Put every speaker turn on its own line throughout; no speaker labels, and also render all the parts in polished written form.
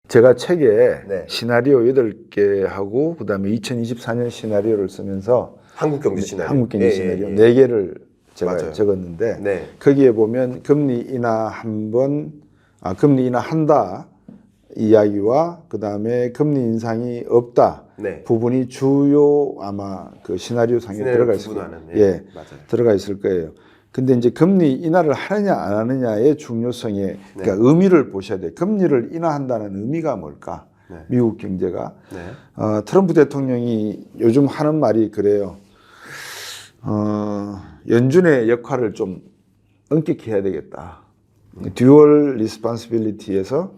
제가 책에
네.
시나리오 8개 하고 그다음에 2024년 시나리오를 쓰면서
한국 경제 시나리오.
한국 경제 시나리오
예.
4개를 제가
맞아요.
적었는데
네.
거기에 보면 금리 인하 금리 인하한다 이야기와 그다음에 금리 인상이 없다
네.
부분이 주요 아마 그 시나리오 상에 들어가 있을 거예요.
예. 맞아요.
들어가 있을 거예요. 근데 이제 금리 인하를 하느냐 안 하느냐의 중요성에 그러니까 의미를 보셔야 돼요. 금리를 인하한다는 의미가 뭘까?
네.
미국 경제가
네.
트럼프 대통령이 요즘 하는 말이 그래요. 연준의 역할을 좀 엄격히 해야 되겠다. 듀얼 리스폰시빌리티에서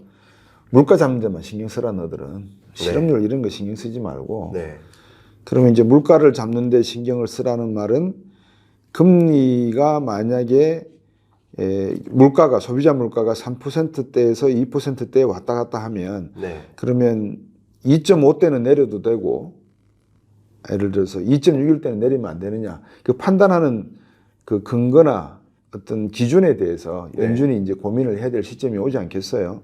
물가 잡는 데만 신경 쓰라 너들은 실업률 이런 거 신경 쓰지 말고
네.
그러면 이제 물가를 잡는 데 신경을 쓰라는 말은 금리가 만약에 물가가 소비자 물가가 3%대에서 2%대에 왔다 갔다 하면
네.
그러면 2.5대는 내려도 되고 예를 들어서 2.6일 때는 내리면 안 되느냐 그 판단하는 그 근거나 어떤 기준에 대해서 연준이 이제 고민을 해야 될 시점이 오지 않겠어요.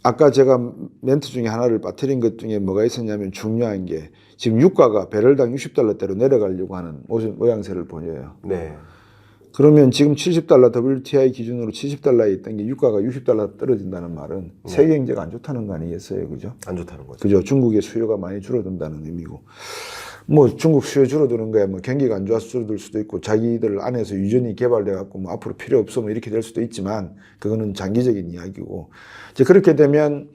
아까 제가 멘트 중에 하나를 빠뜨린 것 중에 뭐가 있었냐면 중요한 게 지금 유가가 배럴당 60달러대로 내려가려고 하는 모양새를 보여요.
네.
그러면 지금 70달러 WTI 기준으로 70달러에 있던 게 유가가 60달러 떨어진다는 말은 세계 경제가 안 좋다는 거 아니겠어요? 그죠?
안 좋다는 거죠.
그죠? 중국의 수요가 많이 줄어든다는 의미고. 뭐 중국 수요 줄어드는 거야 뭐 경기가 안 좋아서 줄어들 수도 있고 자기들 안에서 유전이 개발돼 갖고 뭐 앞으로 필요 없어 뭐 이렇게 될 수도 있지만 그거는 장기적인 이야기고 이제 그렇게 되면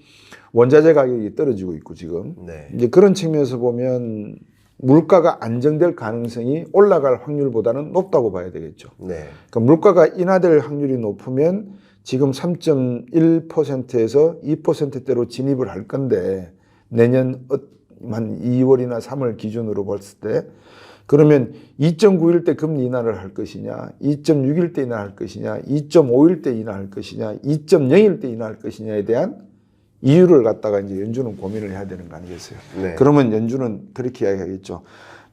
원자재 가격이 떨어지고 있고 지금
네.
이제 그런 측면에서 보면 물가가 안정될 가능성이 올라갈 확률보다는 높다고 봐야 되겠죠.
네.
그러니까 물가가 인하될 확률이 높으면 지금 3.1%에서 2%대로 진입을 할 건데 내년 한 2월이나 3월 기준으로 봤을 때 그러면 2.9일 때 금리 인하를 할 것이냐 2.6일 때 인하할 것이냐 2.5일 때 인하할 것이냐 2.0일 때 인하할 것이냐에 대한 이유를 갖다가 이제 연준은 고민을 해야 되는 거 아니겠어요.
네.
그러면 연준은 그렇게 이야기하겠죠.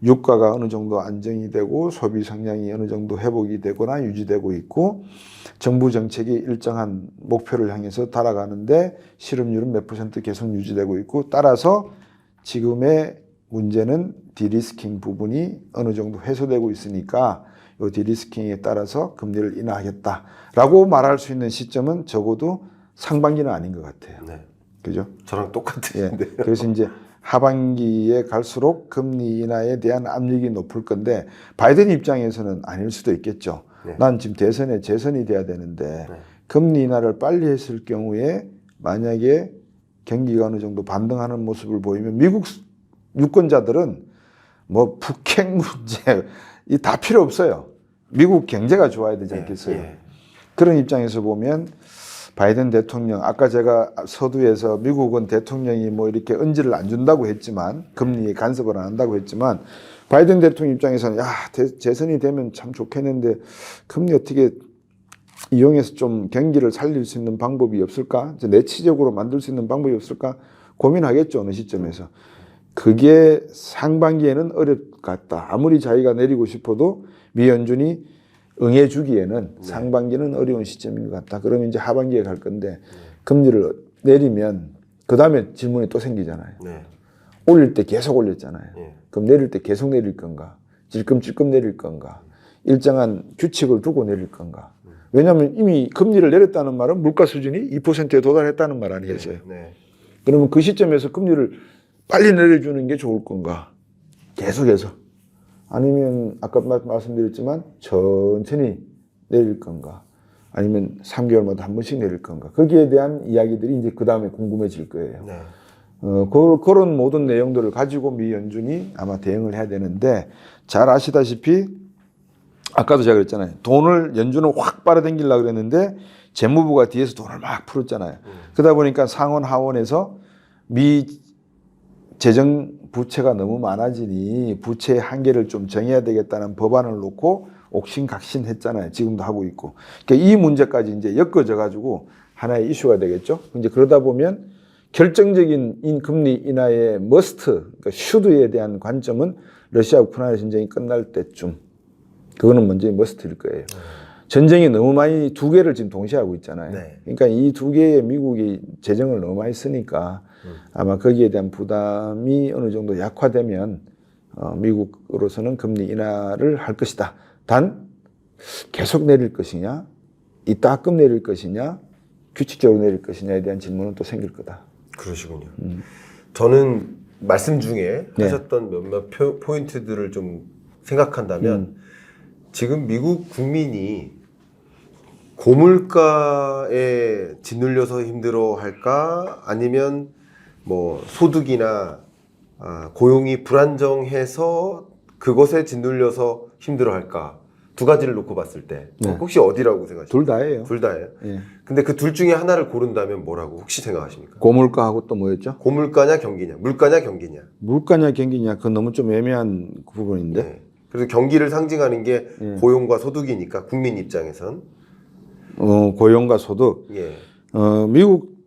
유가가 어느 정도 안정이 되고 소비 성장이 어느 정도 회복이 되거나 유지되고 있고 정부 정책이 일정한 목표를 향해서 달아가는데 실업률은 몇 % 계속 유지되고 있고 따라서 지금의 문제는 디리스킹 부분이 어느 정도 해소되고 있으니까 이 디리스킹에 따라서 금리를 인하하겠다라고 말할 수 있는 시점은 적어도 상반기는 아닌 것 같아요.
네.
그죠?
저랑 똑같으신데.
예. 그래서 이제 하반기에 갈수록 금리 인하에 대한 압력이 높을 건데 바이든 입장에서는 아닐 수도 있겠죠.
네.
난 지금 대선에 재선이 돼야 되는데
네.
금리 인하를 빨리 했을 경우에 만약에 경기가 어느 정도 반등하는 모습을 보이면 미국 유권자들은 뭐 북핵 문제 이 다 필요 없어요. 미국 경제가 좋아야 되지 않겠어요.
예.
그런 입장에서 보면 바이든 대통령 아까 제가 서두에서 미국은 대통령이 뭐 이렇게 언지를 안 준다고 했지만 금리에 간섭을 안 한다고 했지만 바이든 대통령 입장에서는 야 재선이 되면 참 좋겠는데 금리 어떻게 이용해서 좀 경기를 살릴 수 있는 방법이 없을까? 내치적으로 만들 수 있는 방법이 없을까? 고민하겠죠, 어느 시점에서. 그게 상반기에는 어렵 것 같다. 아무리 자기가 내리고 싶어도 미 연준이 응해주기에는 상반기는 어려운 시점인 것 같다. 그러면 이제 하반기에 갈 건데 금리를 내리면 그 다음에 질문이 또 생기잖아요.
네.
올릴 때 계속 올렸잖아요.
예.
그럼 내릴 때 계속 내릴 건가? 찔끔찔끔 내릴 건가? 일정한 규칙을 두고 내릴 건가? 왜냐하면 이미 금리를 내렸다는 말은 물가 수준이 2%에 도달했다는 말 아니겠어요?
네.
그러면 그 시점에서 금리를 빨리 내려주는 게 좋을 건가? 계속해서. 아니면 아까 말씀드렸지만 천천히 내릴 건가? 아니면 3개월마다 한 번씩 내릴 건가? 거기에 대한 이야기들이 이제 그 다음에 궁금해질 거예요.
네.
그런 모든 내용들을 가지고 미 연준이 아마 대응을 해야 되는데 잘 아시다시피 아까도 제가 그랬잖아요. 돈을 연준을 확 빨아당기려고 그랬는데 재무부가 뒤에서 돈을 막 풀었잖아요. 그러다 보니까 상원 하원에서 미 재정 부채가 너무 많아지니 부채의 한계를 좀 정해야 되겠다는 법안을 놓고 옥신각신했잖아요. 지금도 하고 있고. 그러니까 이 문제까지 이제 엮어져 가지고 하나의 이슈가 되겠죠. 이제 그러다 보면 결정적인 금리 인하의 머스트, 그러니까 슈드에 대한 관점은 러시아 우크라이나 전쟁이 끝날 때쯤. 그거는 먼저 머스트일 거예요. 전쟁이 너무 많이 두 개를 지금 동시에 하고 있잖아요.
네.
그러니까 이 두 개의 미국이 재정을 너무 많이 쓰니까 아마 거기에 대한 부담이 어느 정도 약화되면 미국으로서는 금리 인하를 할 것이다. 단 계속 내릴 것이냐, 이따금 내릴 것이냐, 규칙적으로 내릴 것이냐에 대한 질문은 또 생길 거다.
그러시군요. 저는 말씀 중에
네.
하셨던 몇몇 포인트들을 좀 생각한다면 지금 미국 국민이 고물가에 짓눌려서 힘들어할까 아니면 뭐 소득이나 고용이 불안정해서 그것에 짓눌려서 힘들어할까 두 가지를 놓고 봤을 때
네.
혹시 어디라고 생각하십니까?
둘 다예요.
둘 다예요.
예.
근데 그 둘 중에 하나를 고른다면 뭐라고 혹시 생각하십니까?
고물가하고 또 뭐였죠?
고물가냐 경기냐, 물가냐 경기냐.
물가냐 경기냐 그건 너무 좀 애매한 부분인데.
네. 그래서 경기를 상징하는 게 고용과 소득이니까 국민 입장에선
고용과 소득.
예.
미국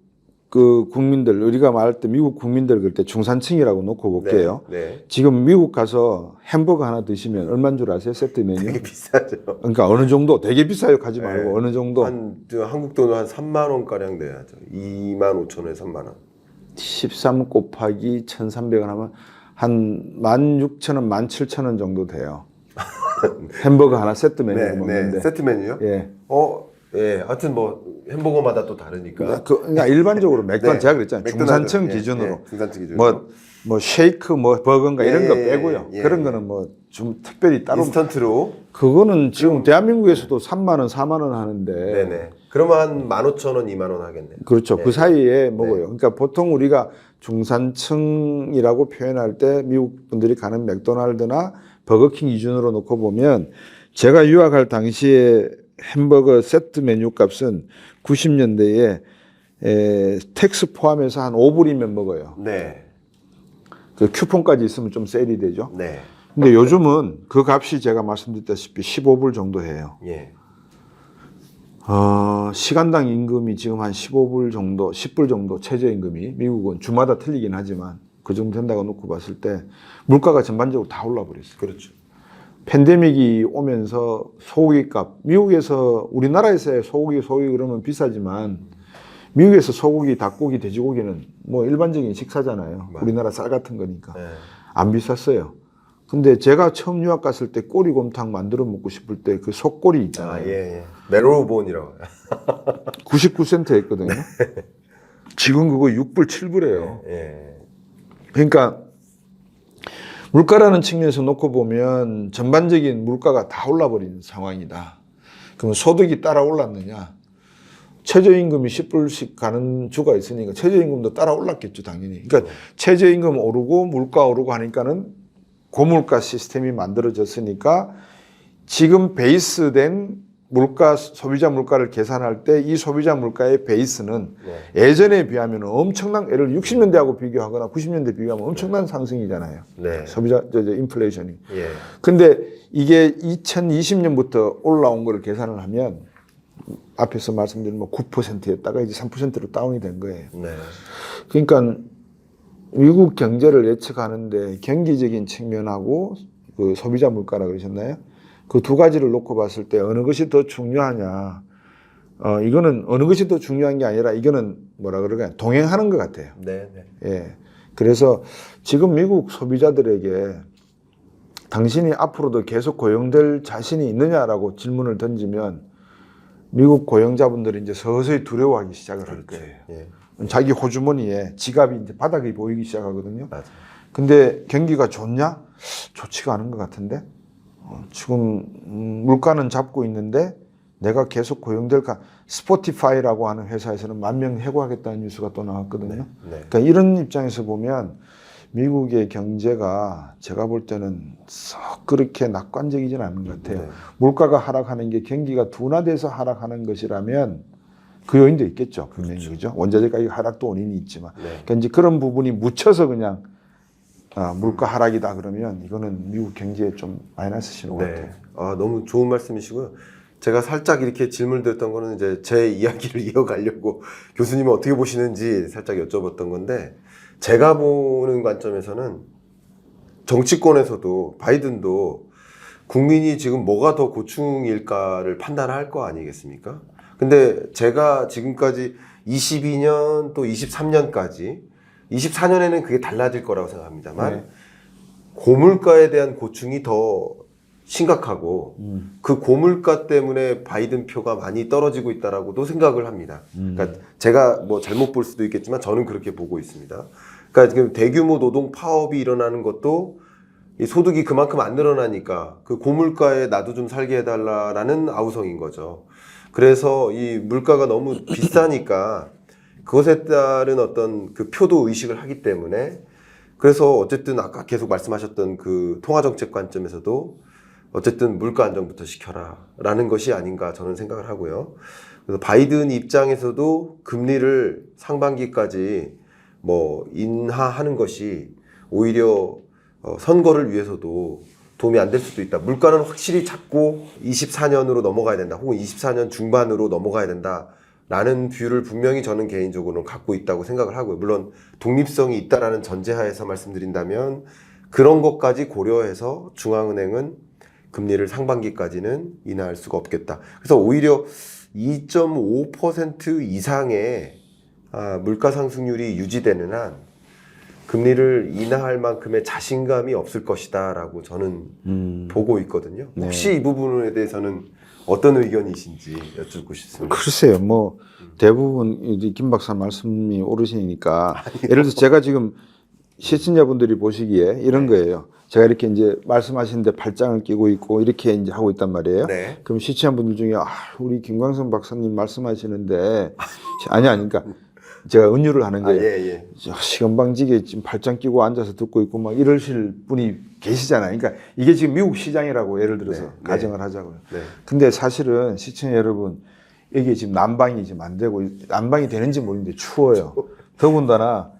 그 국민들 우리가 말할 때 미국 국민들 그럴 때 중산층이라고 놓고 볼게요.
네.
지금 미국 가서 햄버거 하나 드시면 얼마인 줄 아세요? 세트 메뉴?
되게 비싸죠.
그러니까 어느 정도 되게 비싸요. 가지 말고
네.
어느 정도
한국 돈으로 한 3만 원 가량 돼야죠. 2만 5천 원에 3만 원.
13 곱하기 1,300원 하면 한 16,000원, 17,000원 정도 돼요. 햄버거 하나 세트 메뉴로 먹는데.
세트 메뉴요?
예.
예. 하여튼 뭐 햄버거마다 또 다르니까.
그러니까 일반적으로 맥도날드
네.
제가 그랬잖아요.
맥도날드.
중산층
예,
기준으로.
예, 중산층 기준으로.
뭐 쉐이크 뭐 버거인가 이런 거
예,
빼고요.
예.
그런 거는 뭐 좀 특별히 따로
인스턴트로.
그거는 지금 대한민국에서도 3만 원, 4만 원 하는데
네네. 그러면 한 15,000원, 2만 원 하겠네요.
그렇죠.
네.
그 사이에 먹어요. 그러니까 보통 우리가 중산층이라고 표현할 때 미국 분들이 가는 맥도날드나 버거킹 기준으로 놓고 보면 제가 유학할 당시에 햄버거 세트 메뉴 값은 90년대에 텍스 포함해서 한 5불이면 먹어요.
네.
그 쿠폰까지 있으면 좀 세일이 되죠.
네.
근데 요즘은 그 값이 제가 말씀드렸다시피 15불 정도 해요.
예.
시간당 임금이 지금 한 15불 정도, 10불 정도 최저임금이 미국은 주마다 틀리긴 하지만 그 정도 된다고 놓고 봤을 때 물가가 전반적으로 다 올라 버렸어요.
그렇죠.
팬데믹이 오면서 소고기 값, 미국에서 우리나라에서의 소고기 그러면 비싸지만 미국에서 소고기, 닭고기, 돼지고기는 뭐 일반적인 식사잖아요.
맞아요.
우리나라 쌀 같은 거니까.
네.
안 비쌌어요. 근데 제가 처음 유학 갔을 때 꼬리곰탕 만들어 먹고 싶을 때 그 속꼬리 있잖아요.
예. 메로우본이라고.
99센트 했거든요. 지금 그거 6불, 7불이에요.
예.
그러니까 물가라는 측면에서 놓고 보면 전반적인 물가가 다 올라버린 상황이다. 그러면 소득이 따라 올랐느냐? 최저임금이 10불씩 가는 주가 있으니까 최저임금도 따라 올랐겠죠, 당연히. 그러니까 최저임금 오르고 물가 오르고 하니까는 고물가 시스템이 만들어졌으니까 지금 베이스된 물가, 소비자 물가를 계산할 때 이 소비자 물가의 베이스는 예전에 비하면 엄청난, 예를 60년대하고 비교하거나 90년대 비교하면 엄청난 상승이잖아요.
네.
소비자, 인플레이션이.
예.
근데 이게 2020년부터 올라온 거를 계산을 하면 앞에서 말씀드린 뭐 9%였다가 이제 3%로 다운이 된 거예요.
네.
그러니까 미국 경제를 예측하는데 경기적인 측면하고 그 소비자 물가라 그러셨나요? 그 두 가지를 놓고 봤을 때 어느 것이 더 중요하냐? 이거는 어느 것이 더 중요한 게 아니라 이거는 뭐라 그럴까요? 동행하는 것 같아요.
네.
예. 그래서 지금 미국 소비자들에게 당신이 앞으로도 계속 고용될 자신이 있느냐라고 질문을 던지면 미국 고용자분들이 이제 서서히 두려워하기 시작을 할 거예요.
예.
자기 호주머니에 지갑이 이제 바닥이 보이기 시작하거든요.
맞아요.
근데 경기가 좋냐? 좋지가 않은 것 같은데 지금 물가는 잡고 있는데 내가 계속 고용될까? 스포티파이라고 하는 회사에서는 10,000명 해고하겠다는 뉴스가 또 나왔거든요.
네.
그러니까 이런 입장에서 보면 미국의 경제가 제가 볼 때는 썩 그렇게 낙관적이지는 않은 것 같아요.
네.
물가가 하락하는 게 경기가 둔화돼서 하락하는 것이라면 그 요인도 있겠죠. 분명히 그죠. 원자재 가격 하락도 원인이 있지만.
네.
그러니까 이제 그런 부분이 묻혀서 그냥 물가 하락이다 그러면 이거는 미국 경제에 좀 마이너스 신호 같아요.
너무 좋은 말씀이시고요. 제가 살짝 이렇게 질문을 드렸던 거는 이제 제 이야기를 이어가려고 교수님은 어떻게 보시는지 살짝 여쭤봤던 건데 제가 보는 관점에서는 정치권에서도 바이든도 국민이 지금 뭐가 더 고충일까를 판단할 거 아니겠습니까? 근데 제가 지금까지 22년 또 23년까지 24년에는 그게 달라질 거라고 생각합니다만
네.
고물가에 대한 고충이 더 심각하고 그 고물가 때문에 바이든 표가 많이 떨어지고 있다라고도 생각을 합니다. 그러니까 제가 뭐 잘못 볼 수도 있겠지만 저는 그렇게 보고 있습니다. 그러니까 지금 대규모 노동 파업이 일어나는 것도 이 소득이 그만큼 안 늘어나니까 그 고물가에 나도 좀 살게 해달라라는 아우성인 거죠. 그래서 이 물가가 너무 비싸니까 그것에 따른 어떤 그 표도 의식을 하기 때문에 그래서 어쨌든 아까 계속 말씀하셨던 그 통화정책 관점에서도 어쨌든 물가 안정부터 시켜라 라는 것이 아닌가 저는 생각을 하고요. 그래서 바이든 입장에서도 금리를 상반기까지 뭐 인하하는 것이 오히려 선거를 위해서도 도움이 안 될 수도 있다. 물가는 확실히 잡고 24년으로 넘어가야 된다. 혹은 24년 중반으로 넘어가야 된다. 라는 뷰를 분명히 저는 개인적으로는 갖고 있다고 생각을 하고요. 물론 독립성이 있다라는 전제하에서 말씀드린다면 그런 것까지 고려해서 중앙은행은 금리를 상반기까지는 인하할 수가 없겠다. 그래서 오히려 2.5% 이상의 물가 상승률이 유지되는 한 금리를 인하할 만큼의 자신감이 없을 것이다 라고 저는 보고 있거든요.
네.
혹시 이 부분에 대해서는 어떤 의견이신지 여쭙고 싶습니다.
글쎄요, 뭐 대부분 김 박사 말씀이 옳으시니까 예를 들어서 제가 지금 시청자분들이 보시기에 이런 거예요. 제가 이렇게 이제 말씀하시는데 발장을 끼고 있고 이렇게 이제 하고 있단 말이에요.
네.
그럼 시청자분들 중에 우리 김광선 박사님 말씀하시는데 그러니까 제가 은유를 하는 거예요.
예.
시건방지게 지금 발장 끼고 앉아서 듣고 있고 막 이러실 분이 계시잖아요. 그러니까 이게 지금 미국 시장이라고 예를 들어서
네.
가정을 하자고요.
네.
근데 사실은 시청자 여러분 이게 지금 난방이 지금 안 되고 난방이 되는지 모르는데 추워요. 더군다나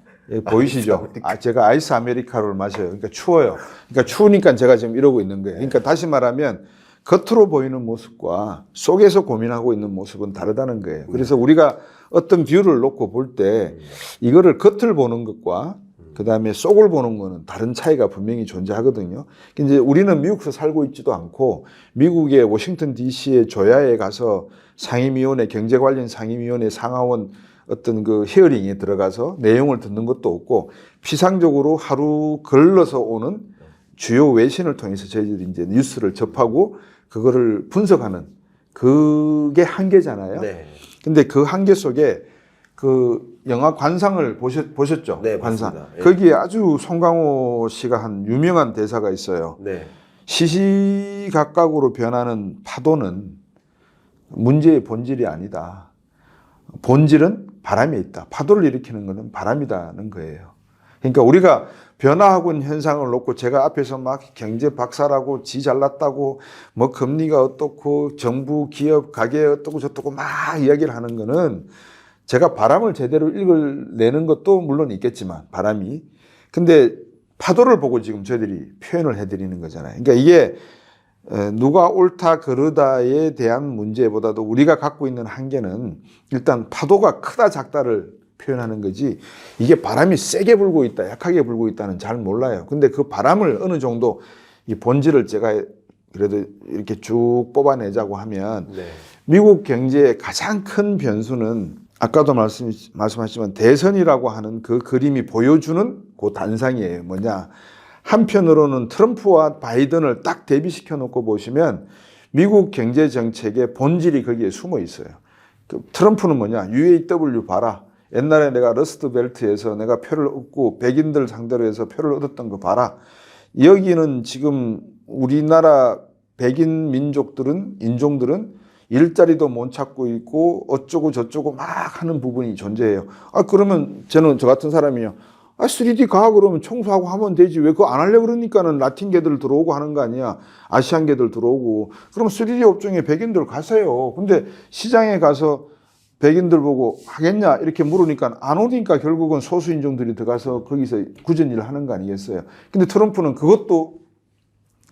보이시죠? 제가 아이스 아메리카노를 마셔요. 그러니까 추워요. 그러니까 추우니까 제가 지금 이러고 있는 거예요. 그러니까 다시 말하면 겉으로 보이는 모습과 속에서 고민하고 있는 모습은 다르다는 거예요. 그래서 우리가 어떤 뷰를 놓고 볼 때 이거를 겉을 보는 것과 그 다음에 속을 보는 거는 다른 차이가 분명히 존재하거든요. 이제 우리는 미국에서 살고 있지도 않고 미국의 워싱턴 DC의 조야에 가서 상임위원회, 경제 관련 상임위원회 상하원 어떤 그 히어링에 들어가서 내용을 듣는 것도 없고 피상적으로 하루 걸러서 오는 주요 외신을 통해서 저희들이 이제 뉴스를 접하고 그거를 분석하는 그게 한계잖아요.
네.
근데 그 한계 속에 그 영화 관상을 보셨죠?
네,
관상.
맞습니다. 예.
거기에 아주 송강호 씨가 한 유명한 대사가 있어요.
네.
시시각각으로 변하는 파도는 문제의 본질이 아니다. 본질은 바람에 있다. 파도를 일으키는 것은 바람이라는 거예요. 그러니까 우리가 변화하고 있는 현상을 놓고 제가 앞에서 막 경제 박사라고 지 잘났다고 뭐 금리가 어떻고 정부 기업 가게 어떻고 저떻고 막 이야기를 하는 거는 제가 바람을 제대로 읽어내는 것도 물론 있겠지만 바람이 근데 파도를 보고 지금 저희들이 표현을 해드리는 거잖아요. 그러니까 이게 누가 옳다 그르다에 대한 문제보다도 우리가 갖고 있는 한계는 일단 파도가 크다 작다를 표현하는 거지 이게 바람이 세게 불고 있다 약하게 불고 있다는 잘 몰라요. 근데 그 바람을 어느 정도 이 본질을 제가 그래도 이렇게 쭉 뽑아내자고 하면
네.
미국 경제의 가장 큰 변수는 아까도 말씀하셨지만 대선이라고 하는 그 그림이 보여주는 그 단상이에요. 뭐냐 한편으로는 트럼프와 바이든을 딱 대비시켜 놓고 보시면 미국 경제 정책의 본질이 거기에 숨어 있어요. 그 트럼프는 뭐냐 UAW 봐라. 옛날에 내가 러스트벨트에서 내가 표를 얻고 백인들 상대로 해서 표를 얻었던 거 봐라. 여기는 지금 우리나라 백인 인종들은 일자리도 못 찾고 있고 어쩌고 저쩌고 막 하는 부분이 존재해요. 그러면 저 같은 사람이요. 3D 가 그러면 청소하고 하면 되지. 왜 그거 안 하려고 그러니까는 라틴계들 들어오고 하는 거 아니야. 아시안계들 들어오고. 그럼 3D 업종에 백인들 가세요. 근데 시장에 가서 백인들 보고 하겠냐 이렇게 물으니까 안 오니까 결국은 소수인종들이 들어가서 거기서 굳은 일을 하는 거 아니겠어요. 근데 트럼프는 그것도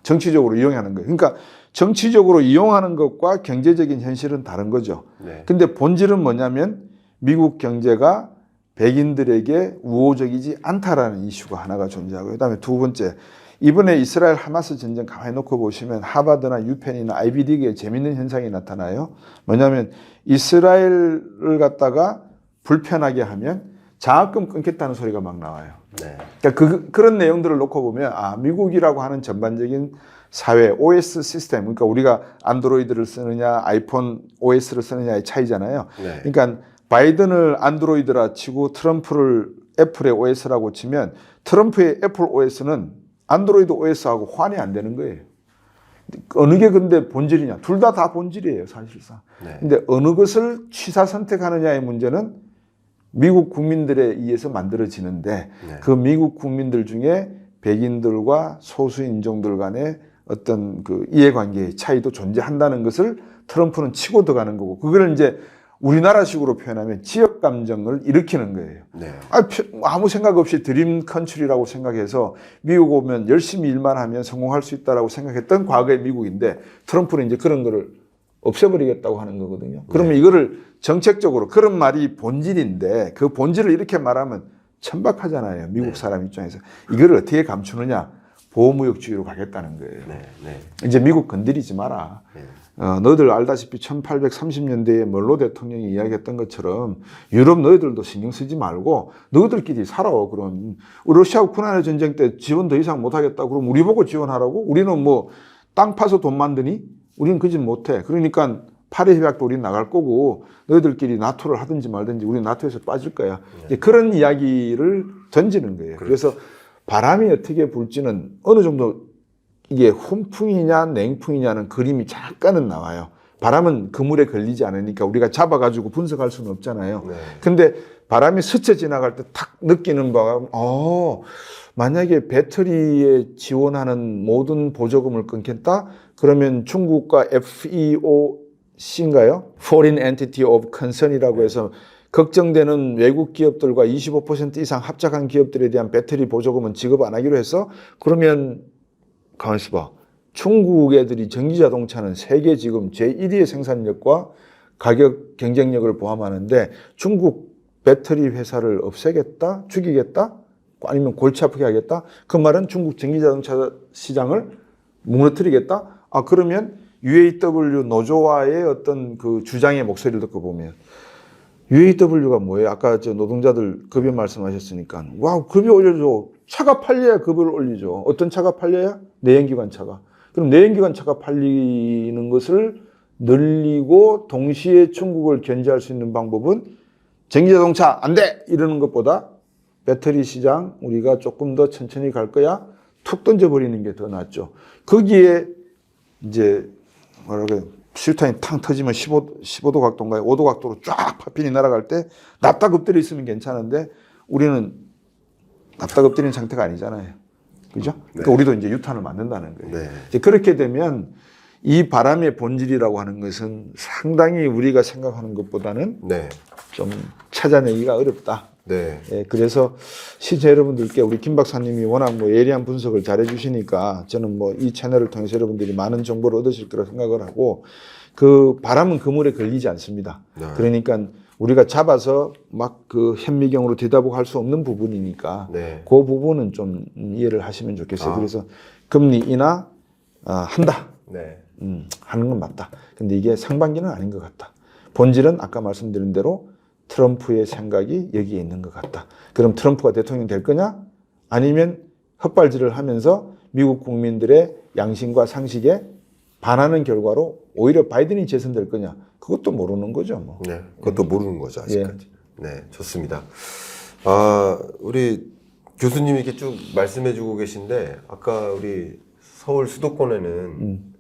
정치적으로 이용하는 거예요. 그러니까 정치적으로 이용하는 것과 경제적인 현실은 다른 거죠.
네.
근데 본질은 뭐냐면 미국 경제가 백인들에게 우호적이지 않다라는 이슈가 하나가 존재하고 그다음에 두 번째 이번에 이스라엘 하마스 전쟁 가만히 놓고 보시면 하버드나 유펜이나 아이비리그에 재밌는 현상이 나타나요. 뭐냐면 이스라엘을 갖다가 불편하게 하면 장학금 끊겠다는 소리가 막 나와요.
네.
그러니까 그런 내용들을 놓고 보면 미국이라고 하는 전반적인 사회 OS 시스템, 그러니까 우리가 안드로이드를 쓰느냐 아이폰 OS를 쓰느냐의 차이잖아요.
네.
그러니까 바이든을 안드로이드라 치고 트럼프를 애플의 OS라고 치면 트럼프의 애플 OS는 안드로이드 OS하고 환이 안 되는 거예요. 어느 게 근데 본질이냐? 둘 다 본질이에요, 사실상.
네.
근데 어느 것을 취사 선택하느냐의 문제는 미국 국민들에 의해서 만들어지는데
네.
그 미국 국민들 중에 백인들과 소수 인종들 간의 어떤 그 이해관계의 차이도 존재한다는 것을 트럼프는 치고 들어가는 거고, 그걸 이제 우리나라식으로 표현하면 지역 감정을 일으키는 거예요.
네.
아무 생각 없이 드림 컨트리라고 생각해서 미국 오면 열심히 일만 하면 성공할 수 있다라고 생각했던 과거의 미국인데 트럼프는 이제 그런 거를 없애버리겠다고 하는 거거든요. 그러면 이거를 정책적으로, 그런 말이 본질인데 그 본질을 이렇게 말하면 천박하잖아요. 미국 사람 입장에서. 이걸 어떻게 감추느냐? 보호무역주의로 가겠다는 거예요.
네. 네.
이제 미국 건드리지 마라.
네.
너희들 알다시피 1830년대에 멀로 대통령이 이야기했던 것처럼 유럽 너희들도 신경 쓰지 말고 너희들끼리 살아. 그럼 러시아 우크라이나 전쟁 때 지원 더 이상 못하겠다. 그럼 우리 보고 지원하라고? 우리는 뭐 땅 파서 돈 만드니? 우리는 그 짓 못해. 그러니까 파리 협약도 우리는 나갈 거고 너희들끼리 나토를 하든지 말든지 우리는 나토에서 빠질 거야. 그런 이야기를 던지는 거예요. 그래서 바람이 어떻게 불지는 어느 정도 이게 훈풍이냐 냉풍이냐는 그림이 잠깐은 나와요. 바람은 그물에 걸리지 않으니까 우리가 잡아가지고 분석할 수는 없잖아요.
네.
근데 바람이 스쳐 지나갈 때 탁 느끼는 바가 만약에 배터리에 지원하는 모든 보조금을 끊겠다? 그러면 중국과 FEOC인가요? Foreign Entity of Concern이라고 해서 걱정되는 외국 기업들과 25% 이상 합작한 기업들에 대한 배터리 보조금은 지급 안 하기로 해서, 그러면 가만히 있어봐. 중국 애들이 전기자동차는 세계 지금 제1위의 생산력과 가격 경쟁력을 포함하는데 중국 배터리 회사를 없애겠다? 죽이겠다? 아니면 골치 아프게 하겠다? 그 말은 중국 전기자동차 시장을 무너뜨리겠다? 그러면 UAW 노조와의 어떤 그 주장의 목소리를 듣고 보면 UAW가 뭐예요? 아까 저 노동자들 급여 말씀하셨으니까 급여 올려줘. 차가 팔려야 급여를 올리죠. 어떤 차가 팔려야? 내연기관 차가. 그럼 내연기관 차가 팔리는 것을 늘리고 동시에 중국을 견제할 수 있는 방법은 전기자동차 안 돼! 이러는 것보다 배터리 시장 우리가 조금 더 천천히 갈 거야? 툭 던져버리는 게 더 낫죠. 거기에 이제 실탄이 탕 터지면 15도 각도인가요? 5도 각도로 쫙 파편이 날아갈 때 납작 엎드려 있으면 괜찮은데 우리는 납작 엎드린 상태가 아니잖아요. 그죠? 그러니까 우리도 이제 유탄을 맞는다는 거예요.
네.
이제 그렇게 되면 이 바람의 본질이라고 하는 것은 상당히 우리가 생각하는 것보다는
네.
좀 찾아내기가 어렵다.
네.
그래서 시청자 여러분들께 우리 김 박사님이 워낙 예리한 분석을 잘 해주시니까 저는 이 채널을 통해서 여러분들이 많은 정보를 얻으실 거라 생각을 하고, 그 바람은 그물에 걸리지 않습니다.
네.
그러니까 우리가 잡아서 막 그 현미경으로 들여다보고 할 수 없는 부분이니까
네.
그 부분은 좀 이해를 하시면 좋겠어요. 그래서 금리 인하 한다.
네.
하는 건 맞다. 근데 이게 상반기는 아닌 것 같다. 본질은 아까 말씀드린 대로 트럼프의 생각이 여기에 있는 것 같다. 그럼 트럼프가 대통령 될 거냐? 아니면 헛발질을 하면서 미국 국민들의 양심과 상식에 반하는 결과로 오히려 바이든이 재선될 거냐? 그것도 모르는 거죠.
네, 그것도 모르는 거죠, 아직까지. 네, 좋습니다. 우리 교수님이 이렇게 쭉 말씀해주고 계신데, 아까 우리 서울 수도권에는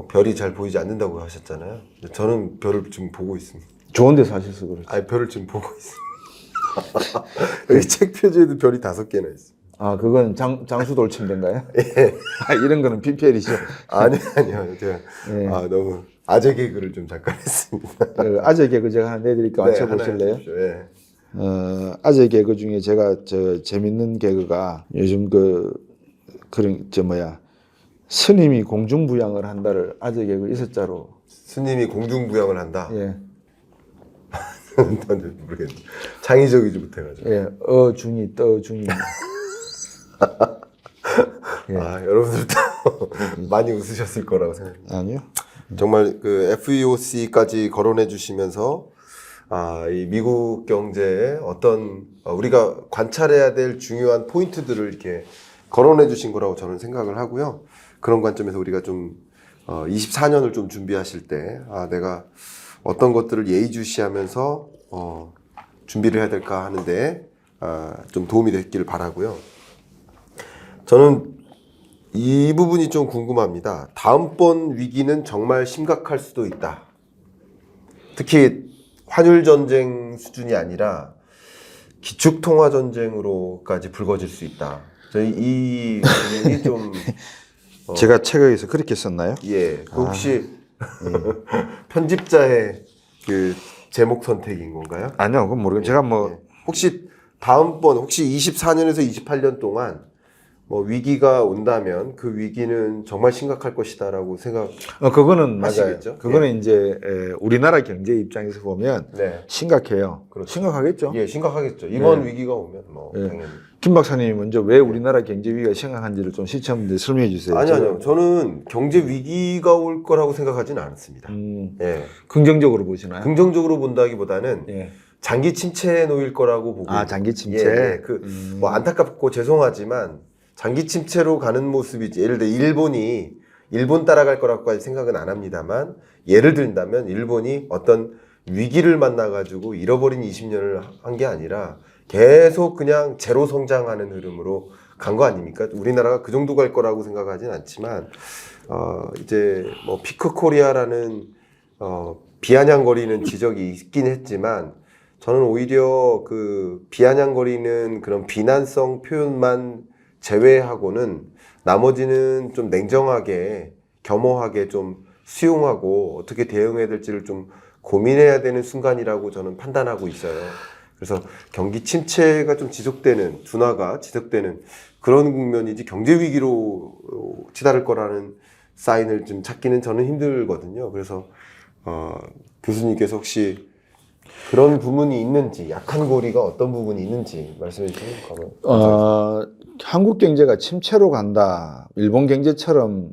별이 잘 보이지 않는다고 하셨잖아요. 저는 별을 지금 보고 있습니다.
좋은 데 사셔서 그렇죠.
별을 지금 보고 있습니다. 여기 책 표지에도 별이 5개나 있어요.
그건 장수 돌침대인가요?
예.
이런 거는 PPL이죠.
아니요. 제가
예.
너무 아재 개그를 좀 잠깐 했습니다.
아재 개그 제가 하나 내드릴까 맞춰보실래요?
예.
아재 개그 중에 제가 재밌는 개그가 요즘 스님이 공중부양을 한다를 아재 개그 있었자로.
스님이 공중부양을 한다?
예.
나는 모르겠네. 창의적이지 못해가지고.
예. 어중이 떠중이. 예.
여러분들도 많이 웃으셨을 거라고 생각합니다.
아니요.
정말 그 FEOC까지 거론해 주시면서 이 미국 경제의 어떤 우리가 관찰해야 될 중요한 포인트들을 이렇게 거론해 주신 거라고 저는 생각을 하고요. 그런 관점에서 우리가 좀 24년을 좀 준비하실 때 내가 어떤 것들을 예의주시하면서 준비를 해야 될까 하는데 좀 도움이 됐기를 바라고요. 저는 이 부분이 좀 궁금합니다. 다음번 위기는 정말 심각할 수도 있다. 특히 환율 전쟁 수준이 아니라 기축통화 전쟁으로까지 불거질 수 있다. 저희 이 부분이 좀
제가 책에서 그렇게 썼나요?
예, 그 혹시 편집자의 그 제목 선택인 건가요?
아니요, 그건 모르겠어요. 제가 뭐
예. 혹시 다음번 혹시 24년에서 28년 동안 뭐 위기가 온다면 그 위기는 정말 심각할 것이다라고 생각.
그거는 맞아요.
하시겠죠?
그거는 이제 우리나라 경제 입장에서 보면
네.
심각해요.
그렇죠.
심각하겠죠.
예, 심각하겠죠. 이번
예.
위기가 오면 뭐
예.
당연히.
김 박사님이 먼저 왜 우리나라 경제 위기가 심각한지를 좀 시청자분들 설명해 주세요.
아니요. 저는 경제 위기가 올 거라고 생각하지는 않습니다. 예.
긍정적으로 보시나요?
긍정적으로 본다기보다는
예.
장기 침체에 놓일 거라고 보고.
장기 침체.
예, 뭐 안타깝고 죄송하지만 장기 침체로 가는 모습이지. 예를 들어 일본 따라갈 거라고까지 생각은 안 합니다만 예를 든다면 일본이 어떤 위기를 만나가지고 잃어버린 20년을 한 게 아니라 계속 그냥 제로 성장하는 흐름으로 간 거 아닙니까? 우리나라가 그 정도 갈 거라고 생각하진 않지만 이제 뭐 피크 코리아라는 비아냥거리는 지적이 있긴 했지만 저는 오히려 그 비아냥거리는 그런 비난성 표현만 제외하고는 나머지는 좀 냉정하게 겸허하게 좀 수용하고 어떻게 대응해야 될지를 좀 고민해야 되는 순간이라고 저는 판단하고 있어요. 그래서 경기 침체가 좀 지속되는 둔화가 지속되는 그런 국면이지 경제 위기로 치달을 거라는 사인을 좀 찾기는 저는 힘들거든요. 그래서 교수님께서 혹시 그런 부분이 있는지 약한 고리가 어떤 부분이 있는지 말씀해 주시면 감사하겠습니다.
한국 경제가 침체로 간다. 일본 경제처럼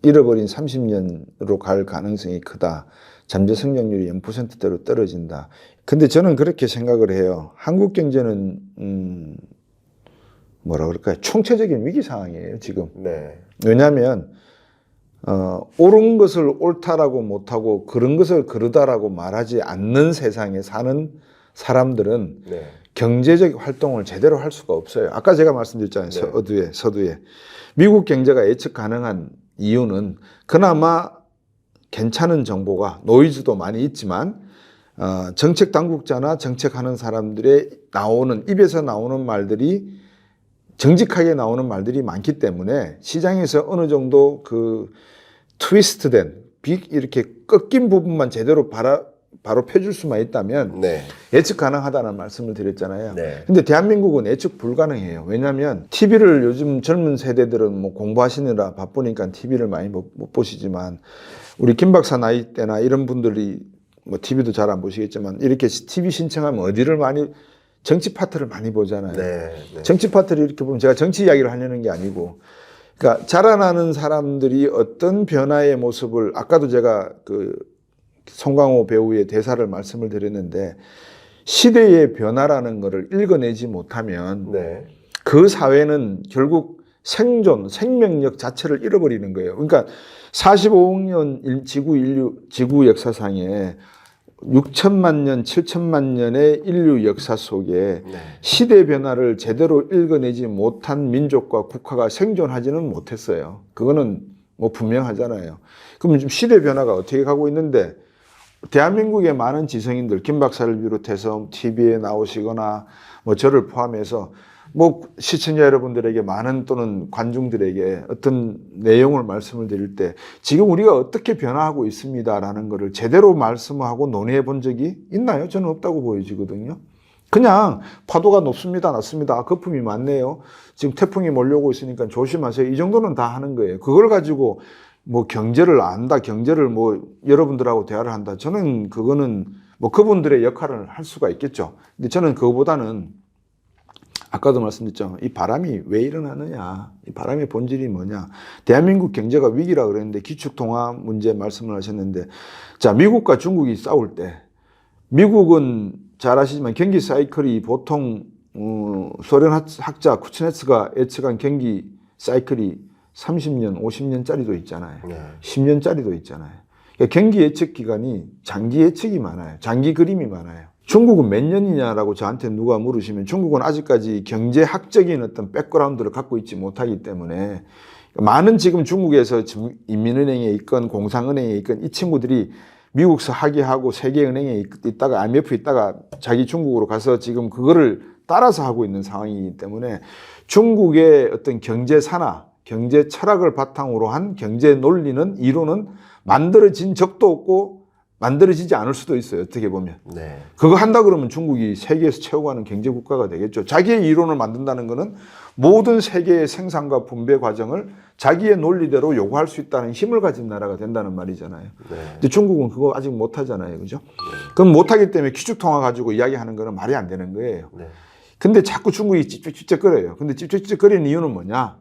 잃어버린 30년으로 갈 가능성이 크다. 잠재 성장률이 0%대로 떨어진다. 근데 저는 그렇게 생각을 해요. 한국 경제는 뭐라 그럴까요? 총체적인 위기 상황이에요, 지금.
네.
왜냐하면 옳은 것을 옳다라고 못하고 그런 것을 그르다라고 말하지 않는 세상에 사는 사람들은
네.
경제적 활동을 제대로 할 수가 없어요. 아까 제가 말씀드렸잖아요.
네.
서두에. 미국 경제가 예측 가능한 이유는 그나마 괜찮은 정보가 노이즈도 많이 있지만 정책 당국자나 정책하는 사람들의 입에서 나오는 말들이 정직하게 나오는 말들이 많기 때문에 시장에서 어느 정도 그 트위스트된 이렇게 꺾인 부분만 제대로 바로 펴줄 수만 있다면
네.
예측 가능하다는 말씀을 드렸잖아요.
네.
근데 대한민국은 예측 불가능해요. 왜냐하면 TV를 요즘 젊은 세대들은 뭐 공부하시느라 바쁘니까 TV를 많이 못 보시지만 우리 김 박사 나이 때나 이런 분들이 뭐 TV도 잘 안 보시겠지만 이렇게 TV 신청하면 어디를 많이 정치 파트를 많이 보잖아요.
네. 네.
정치 파트를 이렇게 보면 제가 정치 이야기를 하려는 게 아니고 그러니까 자라나는 사람들이 어떤 변화의 모습을 아까도 제가 그 송강호 배우의 대사를 말씀을 드렸는데 시대의 변화라는 것을 읽어내지 못하면
네.
그 사회는 결국 생명력 자체를 잃어버리는 거예요. 그러니까 45억 년 지구 역사상에 6천만 년, 7천만 년의 인류 역사 속에
네.
시대 변화를 제대로 읽어내지 못한 민족과 국가가 생존하지는 못했어요. 그거는 뭐 분명하잖아요. 그러면 지금 시대 변화가 어떻게 가고 있는데 대한민국의 많은 지성인들, 김 박사를 비롯해서 TV에 나오시거나 뭐 저를 포함해서 뭐 시청자 여러분들에게 많은 또는 관중들에게 어떤 내용을 말씀을 드릴 때 지금 우리가 어떻게 변화하고 있습니다라는 것을 제대로 말씀하고 논의해 본 적이 있나요? 저는 없다고 보여지거든요. 그냥 파도가 높습니다, 낮습니다. 거품이 많네요. 지금 태풍이 몰려오고 있으니까 조심하세요. 이 정도는 다 하는 거예요. 그걸 가지고 뭐 경제를 안다, 경제를 뭐 여러분들하고 대화를 한다. 저는 그거는 뭐 그분들의 역할을 할 수가 있겠죠. 근데 저는 그거보다는 아까도 말씀드렸죠. 이 바람이 왜 일어나느냐. 이 바람의 본질이 뭐냐. 대한민국 경제가 위기라 그랬는데 기축통화 문제 말씀을 하셨는데 자, 미국과 중국이 싸울 때 미국은 잘 아시지만 경기 사이클이 보통 소련 학자 쿠츠네츠가 예측한 경기 사이클이 30년, 50년짜리도 있잖아요. 10년짜리도 있잖아요. 그러니까 경기 예측 기간이 장기 예측이 많아요. 장기 그림이 많아요. 중국은 몇 년이냐라고 저한테 누가 물으시면 중국은 아직까지 경제학적인 어떤 백그라운드를 갖고 있지 못하기 때문에 많은 지금 중국에서 인민은행에 있건 공상은행에 있건 이 친구들이 미국서 학예하고 세계은행에 있다가 IMF에 있다가 자기 중국으로 가서 지금 그거를 따라서 하고 있는 상황이기 때문에 중국의 어떤 경제 산화, 경제 철학을 바탕으로 한 경제 논리는 이론은 만들어진 적도 없고 만들어지지 않을 수도 있어요. 어떻게 보면.
네.
그거 한다 그러면 중국이 세계에서 최고가는 경제 국가가 되겠죠. 자기의 이론을 만든다는 것은 모든 세계의 생산과 분배 과정을 자기의 논리대로 요구할 수 있다는 힘을 가진 나라가 된다는 말이잖아요.
네.
근데 중국은 그거 아직 못하잖아요. 그죠? 그럼 못하기 때문에 기축통화 가지고 이야기하는 거는 말이 안 되는 거예요.
네.
근데 자꾸 중국이 찝쩍찝쩍거려요. 근데 찝쩍찝쩍거리는 이유는 뭐냐?